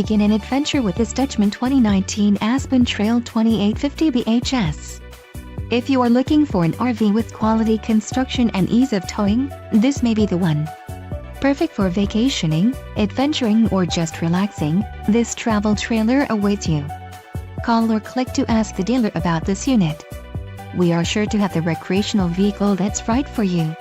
Begin an adventure with this Dutchmen 2019 Aspen Trail 2850 BHS. If you are looking for an RV with quality construction and ease of towing, this may be the one. Perfect for vacationing, adventuring or just relaxing, this travel trailer awaits you. Call or click to ask the dealer about this unit. We are sure to have the recreational vehicle that's right for you.